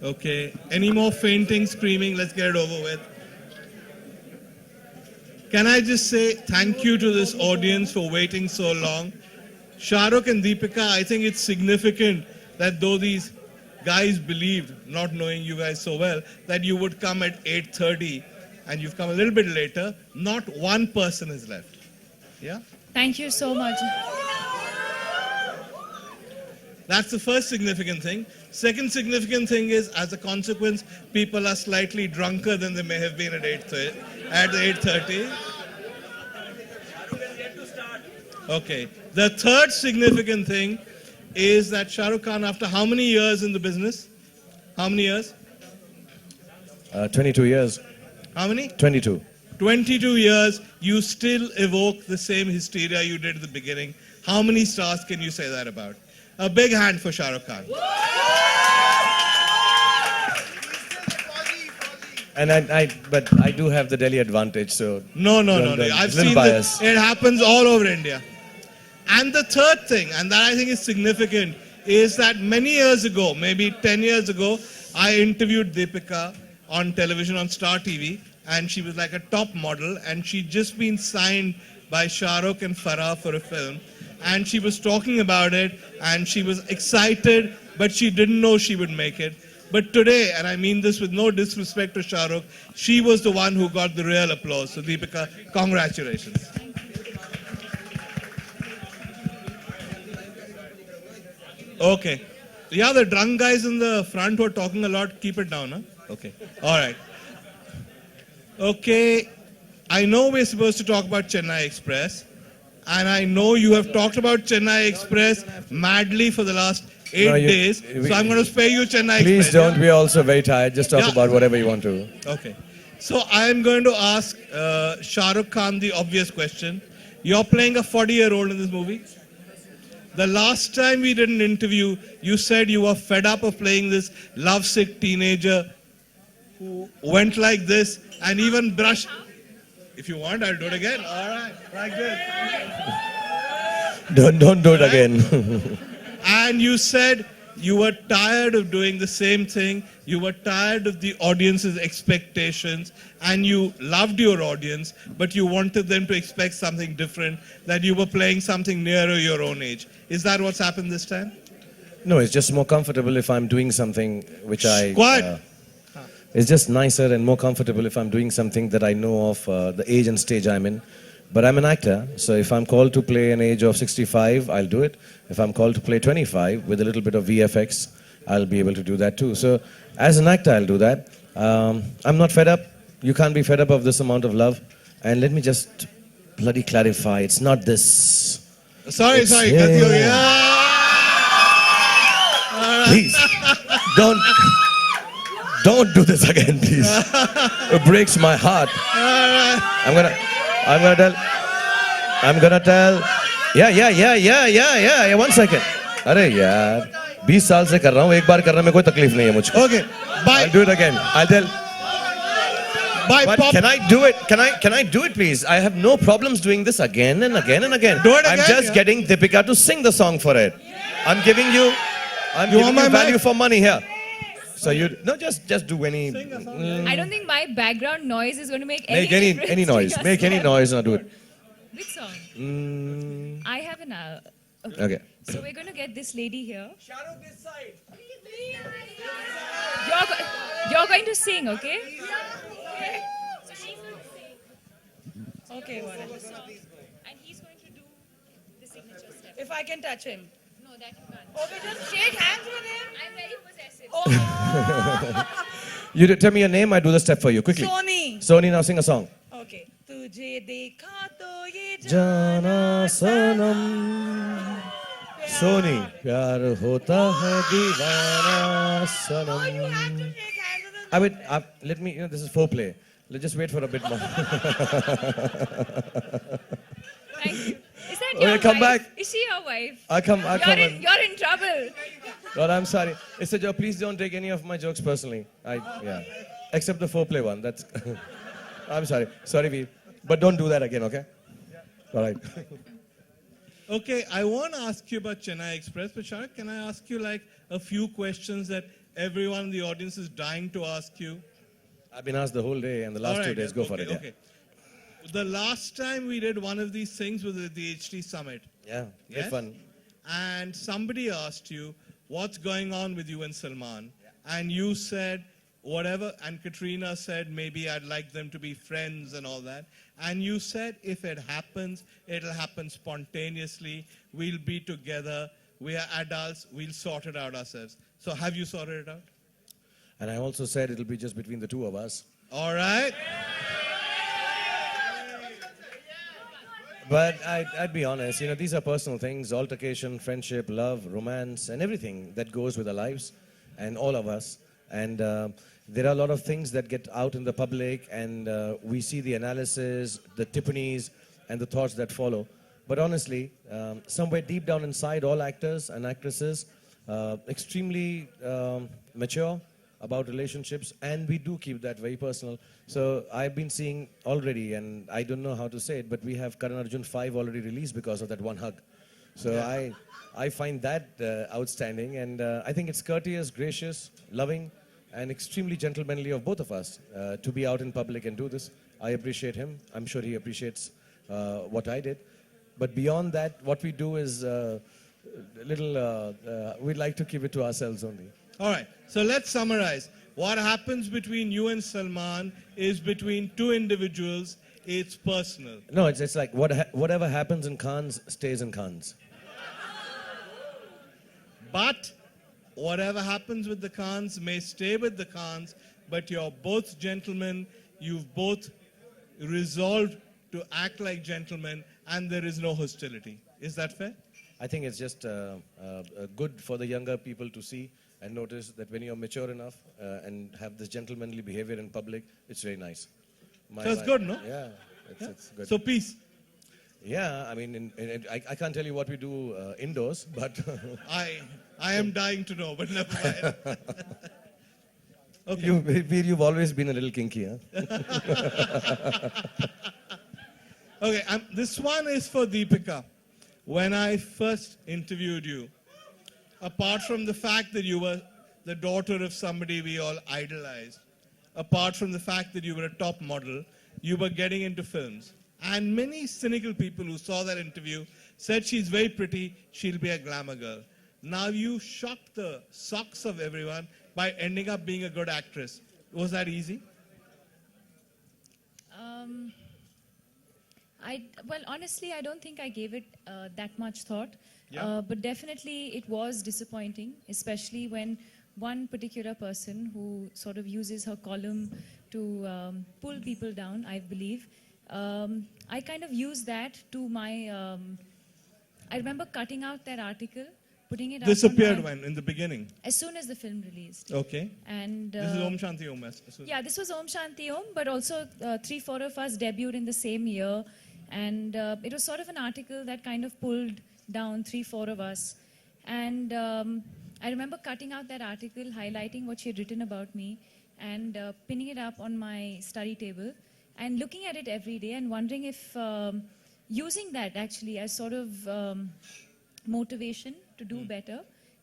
Okay. Any more fainting, screaming? Let's get it over with. Can I just say thank you to this audience for waiting so long? Shah Rukh and Deepika, I think it's significant that though these guys believed, not knowing you guys so well, that you would come at 8:30 and you've come a little bit later, not one person is left. Yeah? Thank you so much. That's the first significant thing. Second significant thing is, as a consequence, people are slightly drunker than they may have been at 8:30. Okay. The third significant thing is that Shah Rukh Khan, after how many years in the business? How many years? 22 years. How many? 22. 22 years, you still evoke the same hysteria you did at the beginning. How many stars can you say that about? A big hand for Shah Rukh Khan. And but I do have the Delhi advantage, so... No. I've seen this. It happens all over India. And the third thing, and that I think is significant, is that many years ago, maybe 10 years ago, I interviewed Deepika on television on Star TV, and she was like a top model, and she'd just been signed by Shah Rukh and Farah for a film, and she was talking about it, and she was excited, but she didn't know she would make it. But today, and I mean this with no disrespect to Shah Rukh, she was the one who got the real applause. So Deepika, congratulations. Okay. Yeah, the drunk guys in the front who are talking a lot, keep it down, huh? Okay. All right. Okay. I know we're supposed to talk about Chennai Express, and I know you have talked about Chennai Express madly for the last 8 days, so I'm going to spare you Chennai Express. Please don't, we're also very tired. Just talk about whatever you want to. Okay. So I'm going to ask Shah Rukh Khan the obvious question. You're playing a 40-year-old in this movie. The last time we did an interview, you said you were fed up of playing this lovesick teenager who went like this and even brushed. If you want, I'll do it again. All right, like this. Don't do it again. And you said you were tired of doing the same thing. You were tired of the audience's expectations, and you loved your audience, but you wanted them to expect something different, that you were playing something nearer your own age. Is that what's happened this time? No, it's just more comfortable if I'm doing something which Quiet. It's just nicer and more comfortable if I'm doing something that I know of the age and stage I'm in. But I'm an actor, so if I'm called to play an age of 65, I'll do it. If I'm called to play 25 with a little bit of VFX, I'll be able to do that too. So as an actor, I'll do that. I'm not fed up. You can't be fed up of this amount of love. And let me just bloody clarify, it's not this. Sorry. Yeah. Please, don't do this again, please. It breaks my heart. I'm gonna tell. Yeah. 1 second. अरे यार, 20 साल से कर रहा हूँ, एक बार करने में कोई तकलीफ नहीं है मुझको. Okay, bye. I'll do it again. I'll tell. Bye, But Pop. can I do it? Can I do it, please? I have no problems doing this again and again and again. Do it again, I'm just getting Deepika to sing the song for it. I'm giving you value for money here. So just do any. I don't think my background noise is going to make any difference. Any noise. Make any noise and I'll do it. Which song? I have an. Okay. So we're going to get this lady here. Shah Rukh this side. You're going to sing, okay? So she's going to sing. Okay, whatever. And he's going to do the signature step. If I can touch him. No, that you can't. Okay, just shake hands with him. I'm very possessive. Oh. You tell me your name, I do the step for you quickly. Sony, now sing a song. Okay. तुझे देखा तो ये जाना सनम Sony, प्यार होता है दीवाना सनम. Let me, this is foreplay. Let's just wait for a bit more. Thank you. Is that Okay, your come wife? back. Is she your wife? I come You're in trouble. Lord, I'm sorry. It's a joke. Please don't take any of my jokes personally. Except the foreplay one. That's. I'm sorry. Sorry, Veer. But don't do that again, okay? All right. Okay, I want to ask you about Chennai Express, but Shah Rukh, can I ask you like a few questions that everyone in the audience is dying to ask you. I've been asked the whole day, and the last All 2 right, days, yeah, go for okay, it. Yeah. Okay. The last time we did one of these things was at the HT Summit. Yeah, great Yes? fun. And somebody asked you, what's going on with you and Salman? And you said, whatever. And Katrina said, maybe I'd like them to be friends and all that. And you said, if it happens, it'll happen spontaneously. We'll be together. We are adults. We'll sort it out ourselves. So have you sorted it out? And I also said it'll be just between the two of us. All right. But I'd be honest, these are personal things, altercation, friendship, love, romance, and everything that goes with our lives and all of us. And there are a lot of things that get out in the public, and we see the analysis, the tippanis, and the thoughts that follow. But honestly, somewhere deep down inside, all actors and actresses, extremely mature about relationships, and we do keep that very personal. So I've been seeing already, and I don't know how to say it, but we have Karan Arjun 5 already released because of that one hug. So Yeah. I find that outstanding, and I think it's courteous, gracious, loving, and extremely gentlemanly of both of us to be out in public and do this. I appreciate him. I'm sure he appreciates what I did. But beyond that, what we do is we'd like to keep it to ourselves only. All right. So let's summarize. What happens between you and Salman is between two individuals. It's personal. No, it's like whatever happens in Cannes stays in Cannes. But whatever happens with the Khans may stay with the Khans, but you're both gentlemen. You've both resolved to act like gentlemen, and there is no hostility. Is that fair? I think it's just good for the younger people to see and notice that when you're mature enough and have this gentlemanly behavior in public, it's very nice. So it's good, no? Yeah, it's good. So peace. Yeah, I mean, I can't tell you what we do indoors, but I am dying to know, but never mind. Okay. you've always been a little kinky, huh? Okay, this one is for Deepika. When I first interviewed you, apart from the fact that you were the daughter of somebody we all idolized, apart from the fact that you were a top model, you were getting into films. And many cynical people who saw that interview said she's very pretty, she'll be a glamour girl. Now you shocked the socks of everyone by ending up being a good actress. Was that easy? Well, honestly, I don't think I gave it that much thought. Yeah. But definitely it was disappointing, especially when one particular person who sort of uses her column to pull people down, I believe. I kind of used that to my... I remember cutting out that article, putting it This up on appeared my- when? In the beginning? as soon as the film released. Okay. And This is Om Shanti Om. yeah, this was Om Shanti Om, but also 3-4 of us debuted in the same year. And it was sort of an article that kind of pulled down 3-4 of us. And I remember cutting out that article, highlighting what she had written about me, and pinning it up on my study table, and looking at it every day and wondering if using that actually as sort of motivation to do better.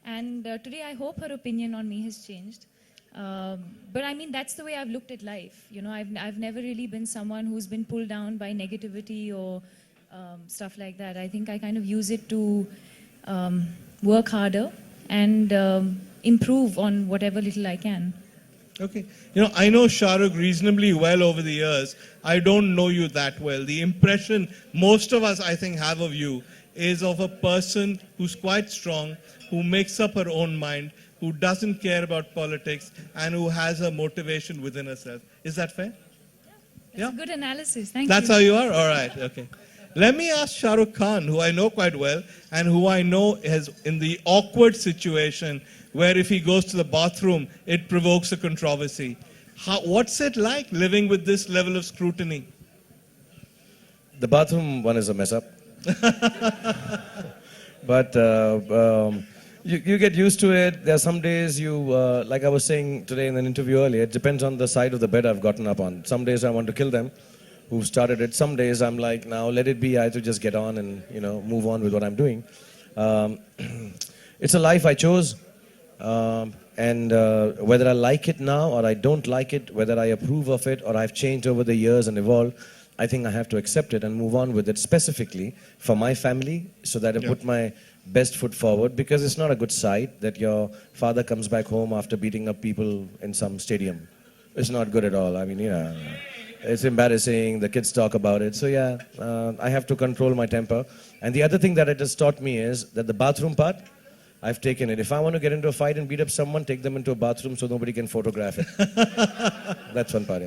And today I hope her opinion on me has changed. But I mean, that's the way I've looked at life. You know, I've never really been someone who's been pulled down by negativity or stuff like that. I think I kind of use it to work harder and improve on whatever little I can. Okay. You know, I know Shah Rukh reasonably well over the years. I don't know you that well. The impression most of us, I think, have of you is of a person who's quite strong, who makes up her own mind, who doesn't care about politics, and who has a motivation within herself. Is that fair? That's a good analysis. Thank That's you. how you are? All right. Okay. Let me ask Shah Rukh Khan, who I know quite well, and who I know is in the awkward situation where if he goes to the bathroom, it provokes a controversy. What's it like living with this level of scrutiny? The bathroom one is a mess up. But you get used to it. There are some days like I was saying today in an interview earlier, it depends on the side of the bed I've gotten up on. Some days I want to kill them who started it. Some days I'm like, now let it be. I have to just get on and move on with what I'm doing. It's a life I chose. And whether I like it now or I don't like it, whether I approve of it or I've changed over the years and evolved, I think I have to accept it and move on with it specifically for my family so that I put my best foot forward, because it's not a good sight that your father comes back home after beating up people in some stadium. It's not good at all. I mean, it's embarrassing. The kids talk about it. So yeah, I have to control my temper. And the other thing that it has taught me is that the bathroom part, I've taken it. If I want to get into a fight and beat up someone, take them into a bathroom so nobody can photograph it. That's one part. Yeah.